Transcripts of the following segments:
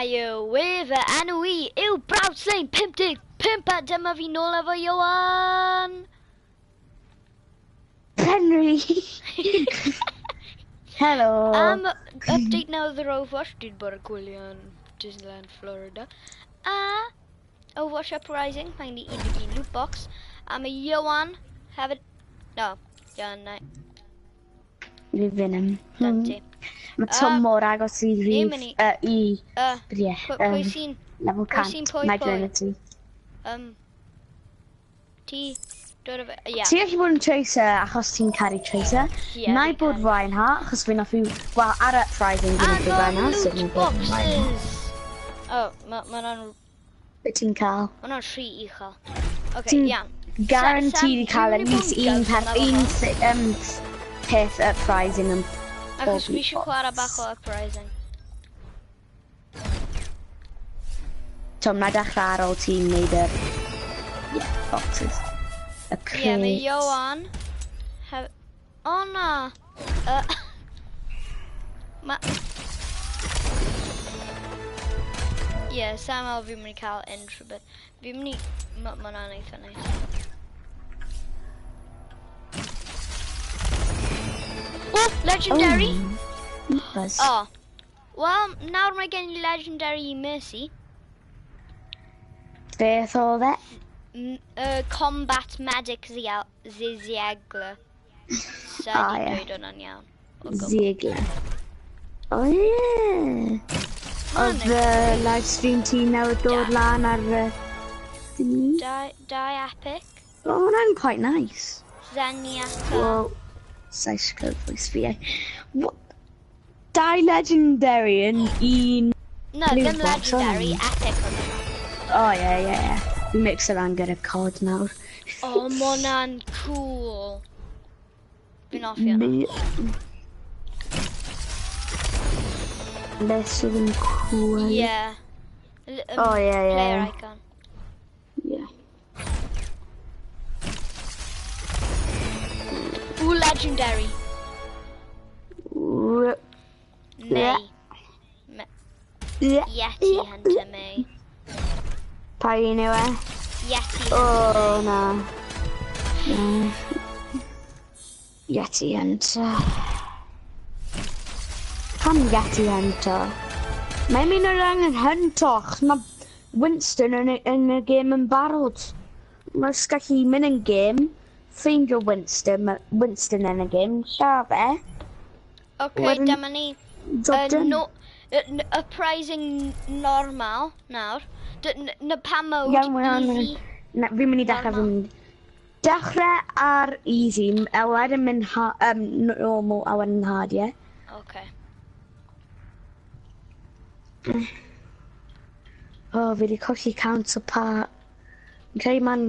Shmaio, wef enw I yw Brawd Slein 55 a dyma fi nôl efo Ioan Penry. Hello. Update now the Overwatch, dwi wedi bod yn gwylio yn Disneyland, Florida. A Overwatch Uprising, mae'n i un loot box. A mae Ioan hefyd... No, Ioan, na. Fi fynd Dante. Mae Tom mor agos i fi. Pwy sy'n... Level 100. Na dwi'n y ti. Ti... Dod o fe... Ie. Ti gallu bod yn tracer achos ti'n caru tracer. Na i bod Reinhardt achos fi'n offi... Wel, ar Uprising fi'n offi Reinhardt. A loot boxes! O, mae'n... Be ti'n cael? Mae'n rhy uchel. Oce, iawn. Guaranteed i cael at least un peth Uprising yn... Achos fi eisiau chwarae bach o Uprising. Tom, na dechrau ar ôl ti'n neud yr... boxes. Y crate. Ie, mae Ioan... O na! Ie, Sam meddwl fi'n mynd i cael unrhyw beth. Fi'n mynd i... Mae'n eitha neis. O, legendary! O. Wel, nawr mae gen i legendary i Mercy. Beth oedd e? Combat Magic Ziegler. Sa di dweud hwnna'n iawn. Ziegler. O ie! Oedd y livestream ti nawr dod lan ar y... Dau epic. O, hwnna'n quite nice. Zenyatta. Well, saith cyflwys fi. Dau legendary yn un... No, ddim legendary, epic o'n nhw. O ie. We mix around gyda cod nawr. O, ma hwnna'n cool. Fi'n offi hwnna. Beth sydd yn cool? Ie. Player icon. Ie. Ooh, legendary. May. Yeti Hunter May. Pa un yw e? Yeti Hunter O, na. Yeti Hunter. Pam Yeti Hunter? Mae'n mynd o'r angen hyntoch. Mae Winston yn y game yn barod. Mae'n gallu mynd yn game. Ffeindio Winston yn y game. Lla fe. Oce, dyma ni. Uprising normal nawr. Na pa mode easy? Fi'n mynd i dechrau dechrau ar easy, a wedyn mynd normal a wedyn hard, ie? Oce. O, fi wedi colli counterpart. Fi'n credu ma'n...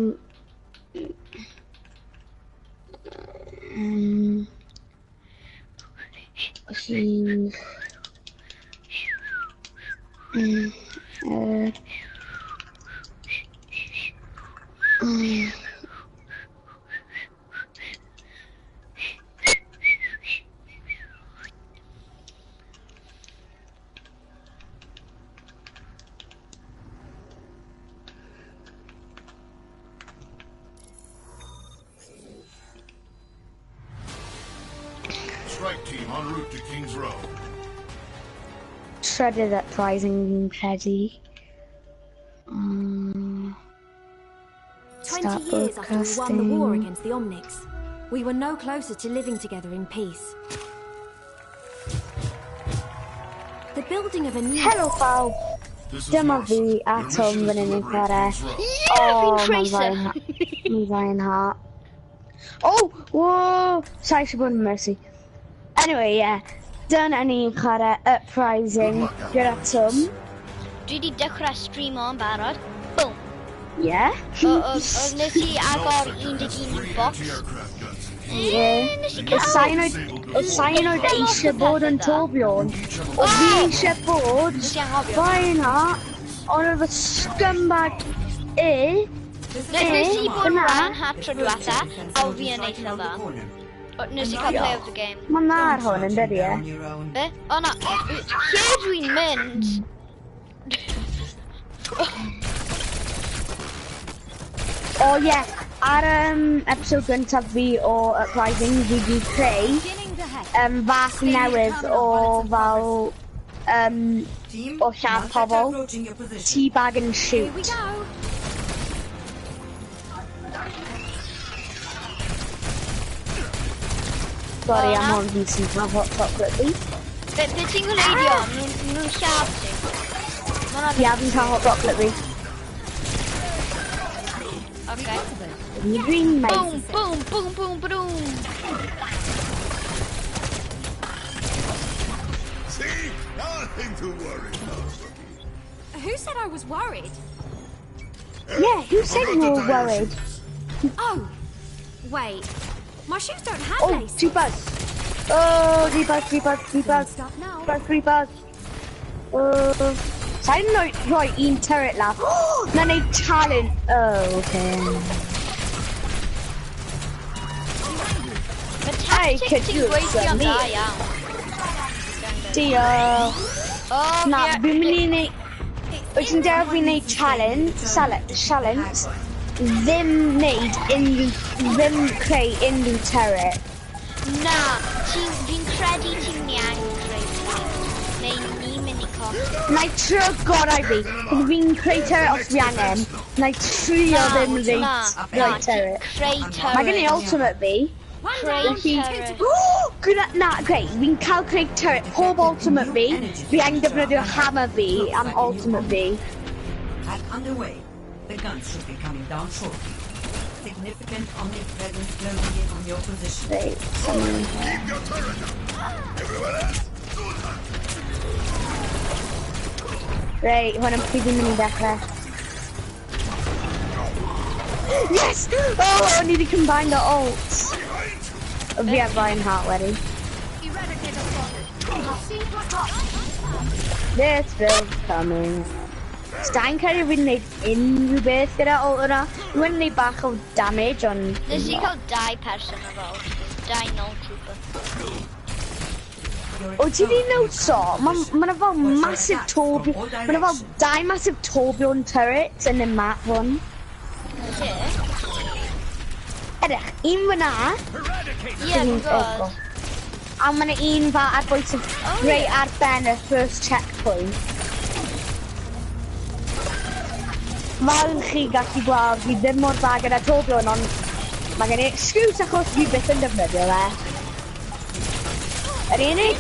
Strike team en route to King's Row. Shredded Uprising credu. 20 years after we won the war against the Omnics, we were no closer to living together in peace. The building of a new... Hello, pal. Dyma fi a Tom fan hyn yn chwarae. Fi'n tracer. Mae'n Reinhardt. Oh, whoa! Sorry, eisiau bod yn Mercy. Anyway, yeah. Dyna ni'n chwarae Uprising gyda Tom. Dwi wedi dechrau stream o'n barod. Boom. Yeah? Nes i agor 11 box. Nes i cael... O sain oedd eisiau bod yn Tobion. O fi eisiau bod Reinhardt, ond oedd y scumbag Nes i bod Reinhardt tro diwetha, a o fi yn eitha dda. Nes i cael play of the game. Mae'n dda ar hwn yn dydi e? Be? O na, lle dwi'n mynd, Oh yeah, ar episode gyntaf fi o Uprising fi di creu fath newydd o fel o lladd pobl, teabag and shoot. Sorry, I'm on decent for hot chocolate fi. Be ti'n gwleidio? Nhw'n lladd ti? Ie, fi'n cael hot chocolate fi. Okay. You're green, mate. Boom, boom, boom, boom, boom. See? Nothing to worry about. Who said I was worried? Yeah, who said you were worried? Oh, wait. My shoes don't have Oh, laces. 2 bugs. Oh, 3 bugs, 3 bugs, 3 bugs. Stop now. 3 bugs. Sa'n rhoi un turret lawr. Na neud challenge. Oh, okay. Mae tactic ti'n gweithio'n dda iawn. Diolch. Oh, Na, fi- fi'n mynd i neud... Wyt ti'n dewch fi'n neud challenge, ddim creu unrhyw turret. Na, fi'n credu ti'n iawn creu turret. Neu ni mynd i colli. Na i trio gorau fi. Fi'n creu turret os fi angen. Na i trio ddim roi turret. Creu turret. Mae gen i ultimate fi. Creu turret. Gyda, na, greu, fi'n cael creu turret pob ultimate fi. Fi angen defnyddio hammer fi am ultimate fi. At underway, the guns should be coming down shortly. Significant omnipresence closing in on your position. Reit, someone... Keep your turret up. Everyone else, do that. Reit, hwn yn pryd fi'n mynd i dechrau. Yes! Oh, ni wedi combine the ults. Fi ar Reinhardt wedi. This build's coming. Sta'n cael fi'n neud unrhyw beth gyda ult yna. Dwi'n neud bach o damage, ond... Nes i cael 2 person ar ôl. 2 null trooper. O ti di noso, ma'na fel massive torbio, ma'na fel 2 massive torbion turrets yn y map hwn. Lle? Edrych, un fyna, Ie, dwi'n gwybod. a ma'na un fa ar bwys y rei ar ben y first checkpoint. Fel chi gallu gweld, fi ddim mor dda gyda torbion, ond mae gen i excuse achos fi byth yn defnyddio fe. Yr unig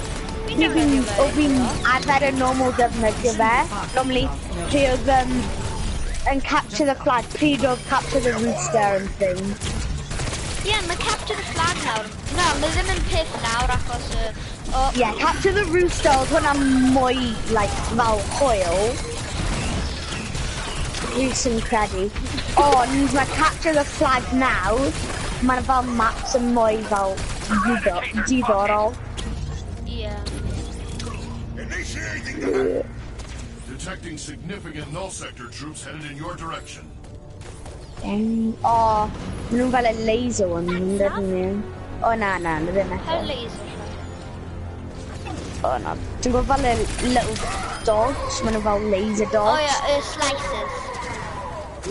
fi'n arfer yn normal defnyddio fe, normally pryd oedd yn capture the flag, pryd oedd capture the rooster and thing. Ie, mae capture the flag nawr. No, mae ddim yn peth nawr achos... Yeah, capture the rooster oedd hwnna mwy, like, fel hwyl. Fi sy'n credu. Ond mae capture the flag nawr, mae'n fel maps yn mwy fel diddorol. Ie. Initiating the... Detecting significant null sector troops headed in your direction. O, maen nhw'n fel y laser one, dydyn nhw. O na, na ddim eto. Her laser. O na, dwi'n gwybod fel y little dogs, maen nhw fel laser dogs. Oh yeah, slices.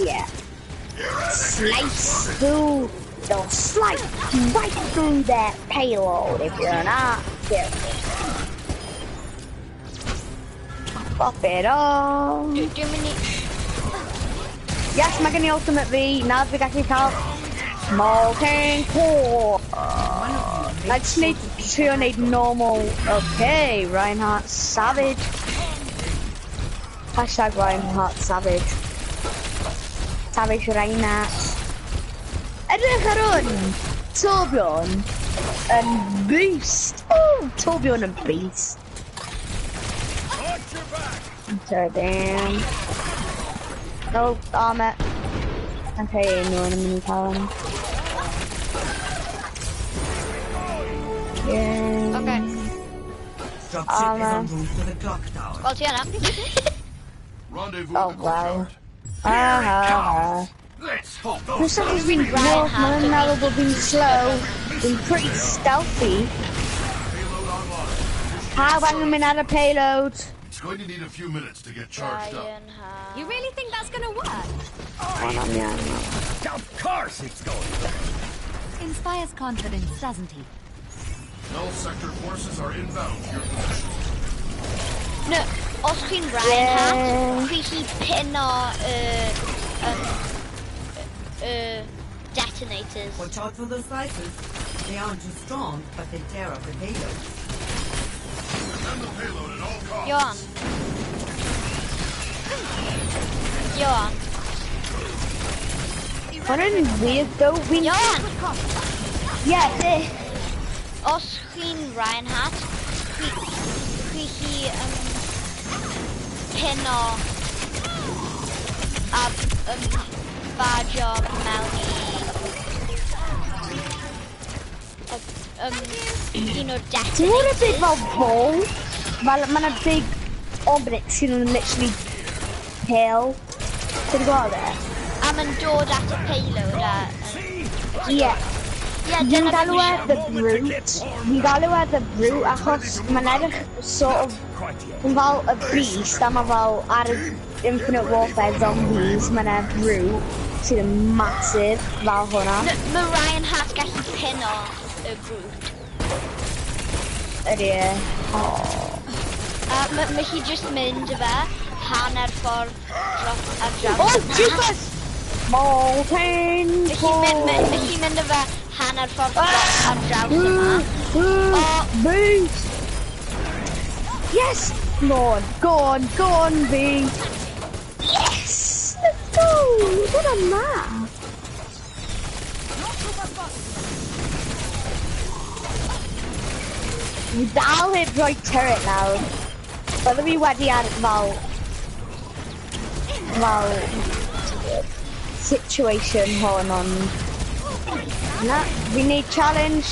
Yeah. Slice through, they'll slice right through that payload if you're not careful. Pop it on. Dwi'n mynd i... Yes, mae gen i ultimate fi, nawr fi gallu cael Molten Core. Na just trio neud normal. Okay, Reinhardt Savage. Hashtag Reinhardt Savage. Savage Reinhardt. Edrych ar hwn! Torbjorn yn beast. Oh, Torbjorn yn beast. Damn. No armor. Okay, no one in the column. Yeah. Okay. Dropship is en route to the clock tower. Wel, ti yna. Rendezvous Oh, at the wow. courtyard. Looks like he's been rough, man. Now that we've been slow, been pretty stealthy. Payload online. How am I going to payload? It's going to need a few minutes to get charged up. Lionheart. You really think that's gonna work? Of course it's going to. Inspires confidence, doesn't he? Null sector forces are inbound to your position. No, os chi'n Reinhardt, chi chi pin o detonators. Watch out for those slices. They aren't too strong, but they tear up the payload. Defend the payload at all costs. Ioan. Ioan. What a weird though. Ioan! Yeah, Os chi'n Reinhardt, chi pin o badio mewn i un o'r Ti'n gwybod y big detonators. fel ball? Mae'n big object sy'n literally pale. Ti'n gwybod e? A ma'n dod at y payload a... Ie. Ie, Fi'n dyna galw e beth the brute. Fi'n galw e the brute achos mae'n edrych sort of yn fel y beast a mae fel ar y Infinite Warfare zombies mae'n e brute sydd yn massive fel hwnna. Mae Reinhardt gallu pin o y brute. Ydy e. A mae hi just mynd y fe hanner ffordd ar draws. Oh, Jesus! Molten Mae hi mynd y fe hanner ffordd ar draws yma. Beast! Yes! Go on, B! Yes! Let's go! What a man! We dal heb rhoi turret nawr. Byddwn fi wedi ar fel situation hon ond na, we need challenge.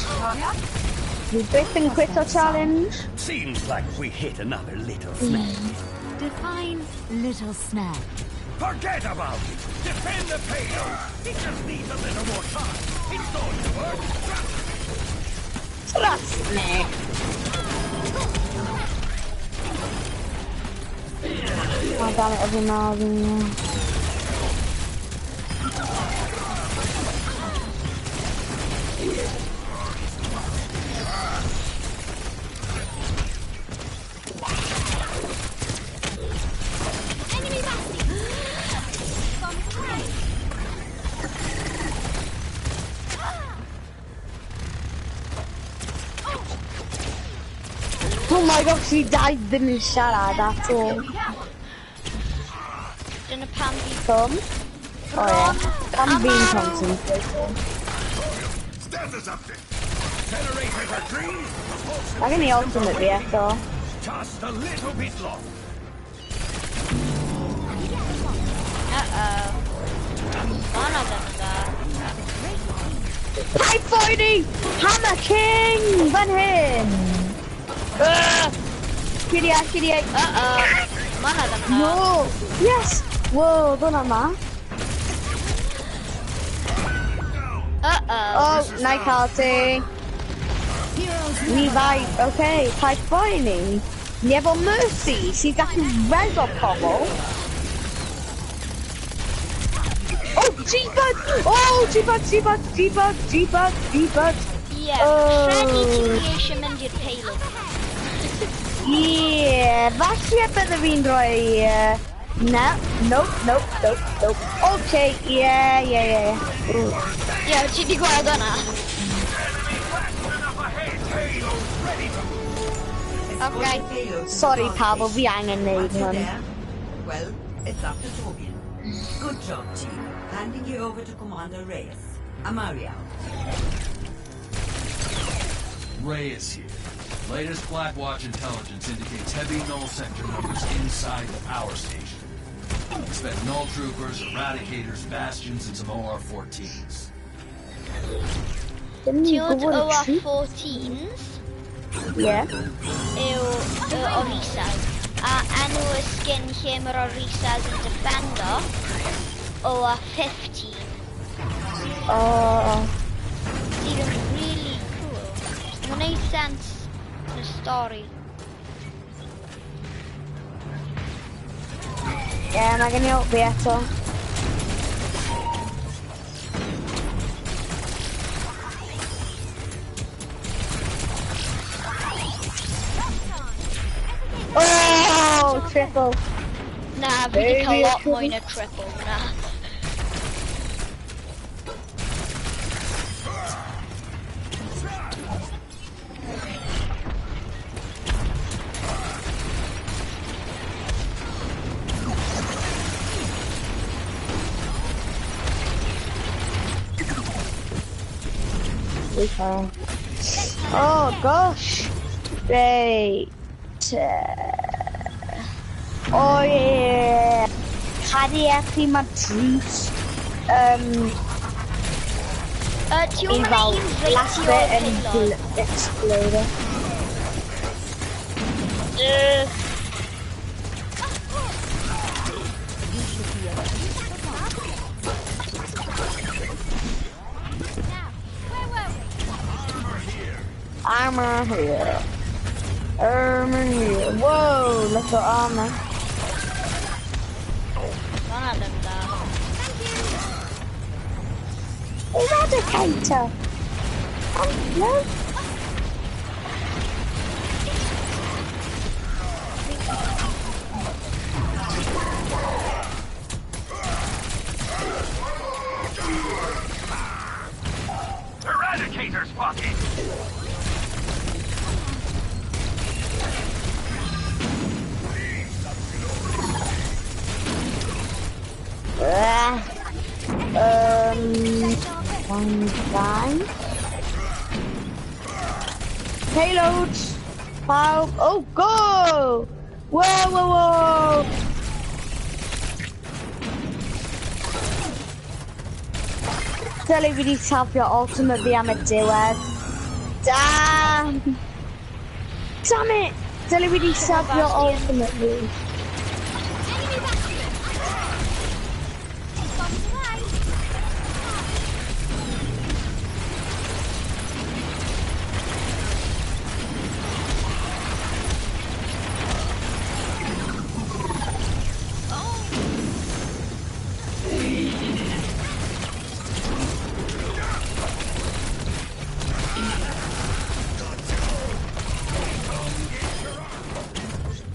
We byth yn quit our challenge. Seems like we hit another little snag. Define little snag. Forget about it! Defend the payload! It just needs a little more time. It's going to work. Trust me. Oh damn it, every now and then. Oh my god, she died ddim yn siarad at all. Dyna pam fi... Tom? Oh yeah. Pam fi'n concentrating. Status update. Generators are green. Mae gen i ultimate fi eto. Just a little bit long. Honna dyna da. Pipe fighting! Hammer King! Fan hyn! Kidia. Honna dyna da. No! Yes! Whoa, dyna ma. Oh, night party. Ni bai, okay, pipe fighting. Ni efo Mercy, sy'n gallu res o pobl. Oh, G-Bud! Oh, G-Bud! Ie, credu ti eisiau mynd i'r payload. Yeah, falle bydde fi'n rhoi... Nope. Okay, yeah. Ooh. Ie, ti di gweld hwnna? Okay. Sorry pawb, fi angen neud hwn. Well, it's up to Torbjorn. Good job, team. Handing you over to Commander Reyes. Amaria. Reyes here. Latest Blackwatch intelligence indicates heavy null sector numbers inside the power station. Expect null troopers, eradicators, bastions, and some OR-14s. Didn't Ti you oedd go on a trip? OR-14s Yeah. yw Orisas. A enw y skin lle mae'r Orisas yn defendo OR-15. Oh. Sydd yn really cool. Mae'n neud sense yn y stori. mae gen i help fi eto. Oh, triple. Na, fi di cael lot mwy na triple, na. Oh gosh. Right. Oh yeah. Cardiac my juice. Do you want Eval to invade blast your it and payload? explode it. Armor here. Armor here. Whoa, look at armor. One of them down. Eradicator. No. Eradicator spotted! One guy. Payloads. How? Oh, go! Whoa, whoa, whoa! Dyle fi di tapio ultimate fi am y diwedd. Damn! Damn it! Dyle fi di tapio ultimate fi.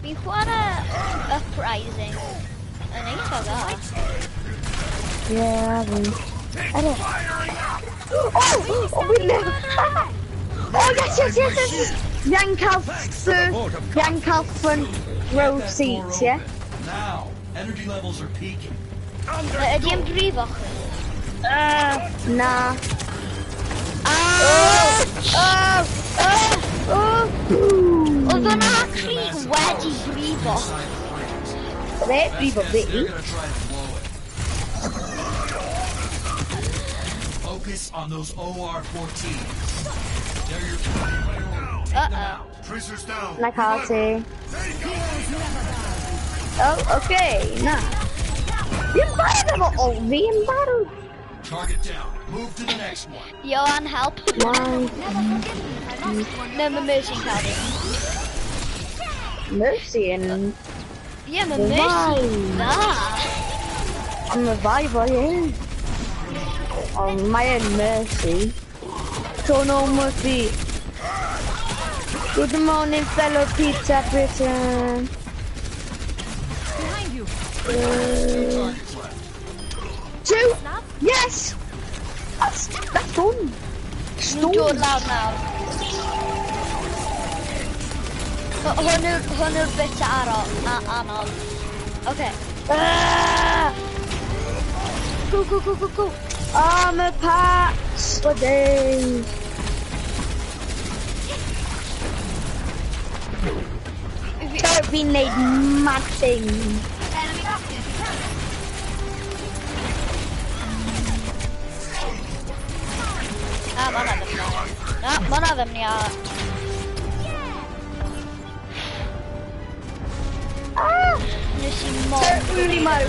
Fi'n chwarae Uprising yn eitha dda. Yeah, fi. Oh, we live! Oh, yes! Yank off front row seats, yeah? Now, energy levels are peaking. Ydy yn brifo chi? Nah. Oedd hwnna actually wedi brifo. They're brifo fi. They're gonna try to blow it. Focus on those OR-14s. They're your priority. Take them out. Tracers down. Na cael ti. Oh, okay, na. You'n barod efo olfi, yn barod. Target down. Move to the next one. Ioan, help. No, mae Mercy'n cael fi. Mercy and Ie, mae Mercy dda. I'm a Bible, yeah. Oh, my own Mercy. Don't know Mercy. Good morning, fellow Pizza Britain. Behind you. Targets left. 2. Yes. That's done. Nhw'n dod lawr nawr. Hwn yw'r bit anodd. Okay. Go. Armor packs for days. Don't be made mad things. Mae hwnna ddim na. Na, mae hwnna ddim ni a... Nes i mor... Really mad.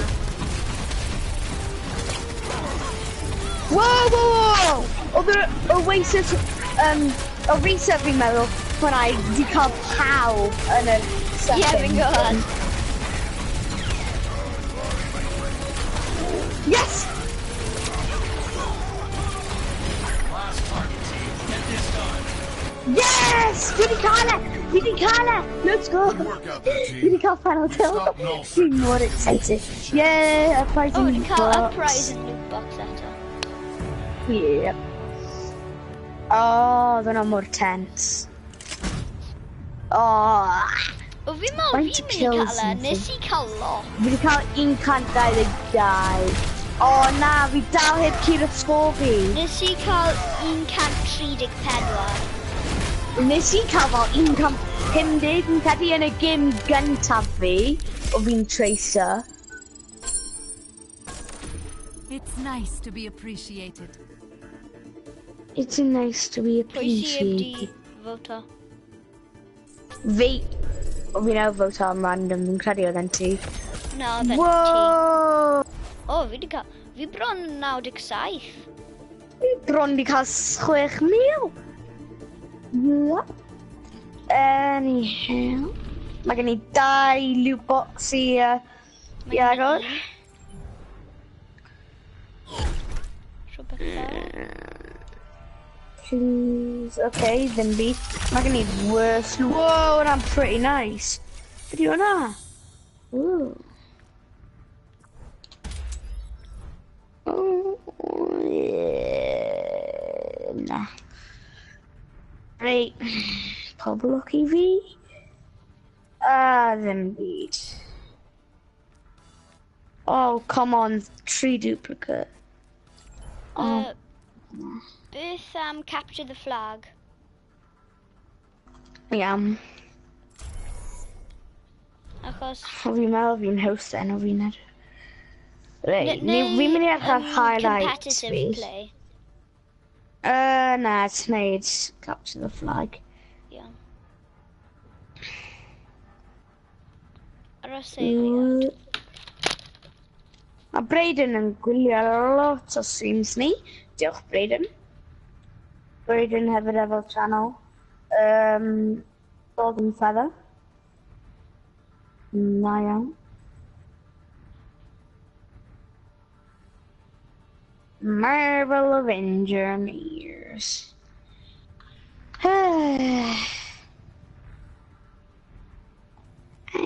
Whoa! Oedd yr Oasis, o reset fi'n meddwl, when I di cael pawb yn y second. Ie, fi'n gwybod. Fi di cael e! Let's go! Good work out there, Fi di team. cael final kill. Stop null Dwi'n mor excited. Yeah, Oh, uprising we cael box. uprising loot box eto. Yeah. Oh, dyna mor tense. Oh, O, fi meddwl Faint fi'n mynd i kills cael e, yn nes i cael lot. fi wedi cael 122. Oh na, fi dal heb cyroscopi. Nes i cael 134. Nes i cael fel 150 yn credu yn y gym gyntaf fi, o fi'n tracer. It's nice to be appreciated. It's nice to be Pwy sy'n di appreciated. fota? Fi, o fi'n awr fod am random, fi'n credu oedd yn ti. Na, oedd e'n ti. Whoa! O, fi di cael... Fi bron 97. Fi bron di cael 6,000. Yep. Anyhow. Mae gen i 2 loot box i agor. Rhywbeth fel. Please, okay, ddim fi. Mae gen i worst. Whoa, that's pretty nice. Ydy hwnna? Ooh. Oh, yeah. Nah. Right. Poblwch i fi. Ddim byd. Oh, come on. 3 duplicate. Oh. Beth am capture the flag? Iawn. Achos... O fi'n meddwl fi'n host then o fi'n edrych. Reit, Neu, fi'n mynd i edrych highlights competitive fi. play. Na, it's neud capture the flag. Iawn. Ar y seiliad. Mae Braden yn gwylio lot o streams ni. Diolch Braden. Braden hefyd efo channel. Golden Feather. Na iawn. Marvel Avenger Mears. I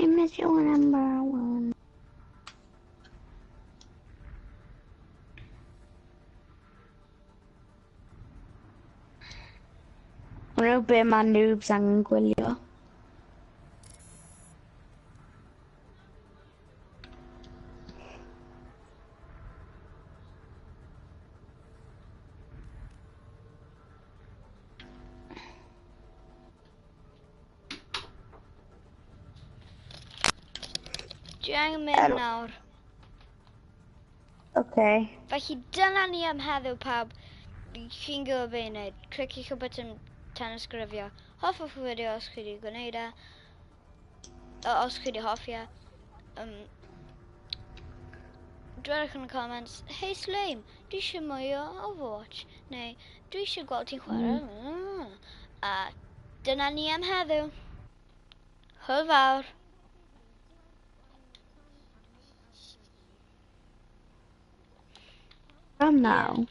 miss you number 1. Nhw be mae noobs angen gwylio. Dwi angen mynd nawr. Okay. Felly dyna ni am heddiw pawb. Chi'n gwybod be i wneud. Cliciwch y button tan ysgrifio. Hoffwch y fideo os chi wedi gwneud e. Os chi wedi hoffi e. Dwedwch yn y comments, hey Slame, dwi eisiau mwy o Overwatch. Neu, dwi eisiau gweld ti'n chwarae. A dyna ni am heddiw. Hwyl fawr. From now.